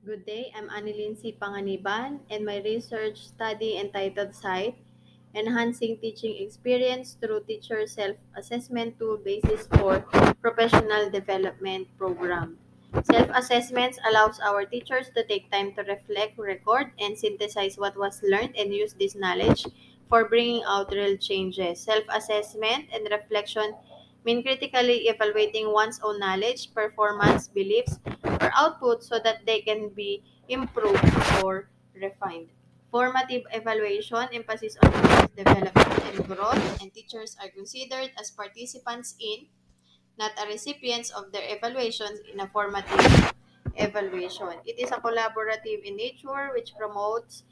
Good day, I'm Annalyn C. Panganiban, and my research study entitled SITE, Enhancing Teaching Experience Through Teacher Self-Assessment Tool Basis for Professional Development Program. Self-assessments allows our teachers to take time to reflect, record, and synthesize what was learned and use this knowledge for bringing out real changes. Self-assessment and reflection mean critically evaluating one's own knowledge, performance, beliefs, or output so that they can be improved or refined. Formative evaluation emphasis on teachers' development and growth, and teachers are considered as participants in, not a recipients of their evaluations in a formative evaluation. It is a collaborative in nature which promotes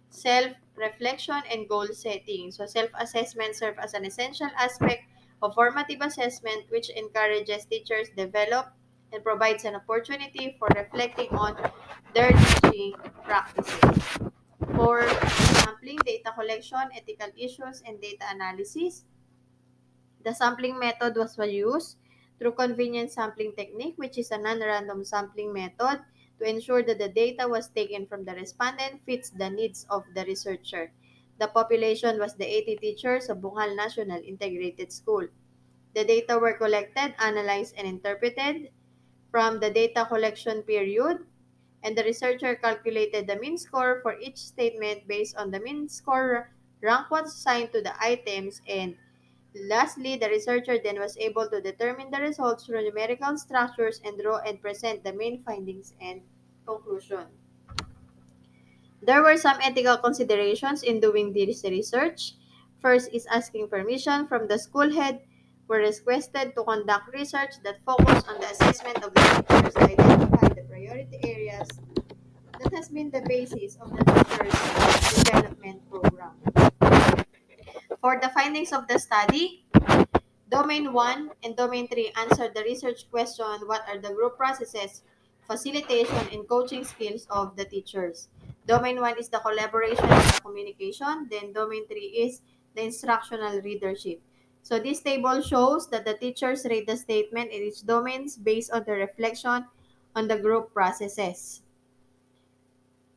self-reflection and goal setting. So self-assessment serves as an essential aspect of formative assessment which encourages teachers develop and provides an opportunity for reflecting on their teaching practices. For sampling, data collection, ethical issues, and data analysis, the sampling method was used through convenience sampling technique, which is a non-random sampling method to ensure that the data was taken from the respondent fits the needs of the researcher. The population was the 80 teachers of Bungal National Integrated School. The data were collected, analyzed, and interpreted from the data collection period, and the researcher calculated the mean score for each statement based on the mean score rank was assigned to the items, and lastly, the researcher then was able to determine the results through numerical structures and draw and present the main findings and conclusion. There were some ethical considerations in doing this research. First is asking permission from the school head were requested to conduct research that focused on the assessment of the teachers to identify the priority areas that has been the basis of the teachers' development program. For the findings of the study, Domain 1 and Domain 3 answered the research question, what are the group processes, facilitation, and coaching skills of the teachers? Domain 1 is the collaboration and the communication. Then Domain 3 is the instructional leadership. So this table shows that the teachers rate the statement in each domains based on the reflection on the group processes.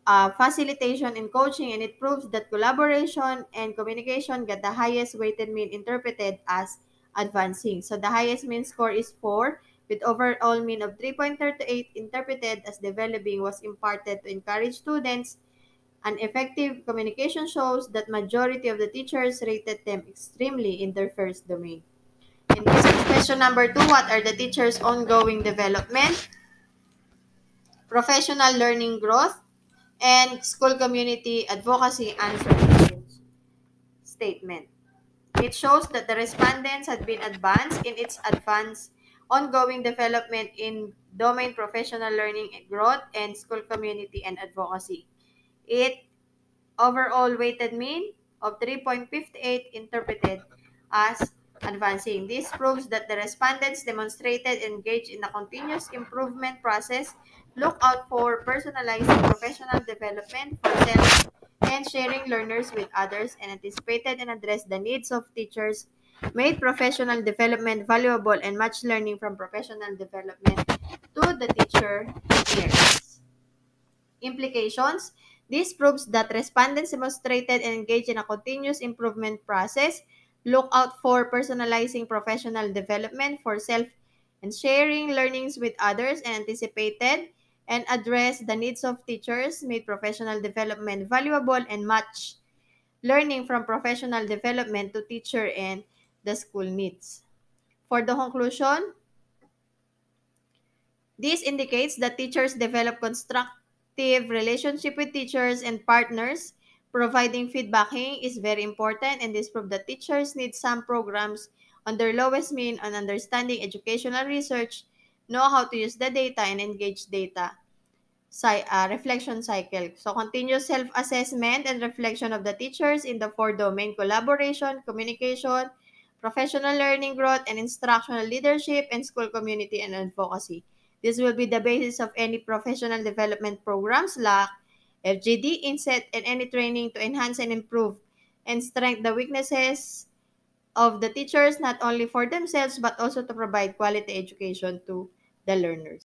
Facilitation and coaching, and it proves that collaboration and communication get the highest weighted mean interpreted as advancing. So the highest mean score is 4, with overall mean of 3.38 interpreted as developing was imparted to encourage students. An effective communication shows that majority of the teachers rated them extremely in their first domain. In this is question number 2, what are the teachers' ongoing development, professional learning growth, and school community advocacy answer statement? It shows that the respondents had been advanced in its advanced ongoing development in domain professional learning and growth and school community and advocacy. It overall weighted mean of 3.58 interpreted as advancing. This proves that the respondents demonstrated engaged in a continuous improvement process. Look out for personalizing professional development for self and sharing learners with others, and anticipated and addressed the needs of teachers, made professional development valuable, and matched learning from professional development to the teacher peers. Implications. This proves that respondents demonstrated and engaged in a continuous improvement process. Look out for personalizing professional development for self and sharing learnings with others, and anticipated and addressed the needs of teachers, made professional development valuable, and match learning from professional development to teacher and the school needs. For the conclusion, this indicates that teachers develop constructive relationship with teachers and partners. Providing feedbacking is very important, and this proves that teachers need some programs on their lowest mean on understanding educational research, know how to use the data, and engage data reflection cycle. So continuous self-assessment and reflection of the teachers in the 4 domain: collaboration, communication, professional learning growth, and instructional leadership, and school community and advocacy. This will be the basis of any professional development programs like FGD, INSET, and any training to enhance and improve and strengthen the weaknesses of the teachers, not only for themselves but also to provide quality education to the learners.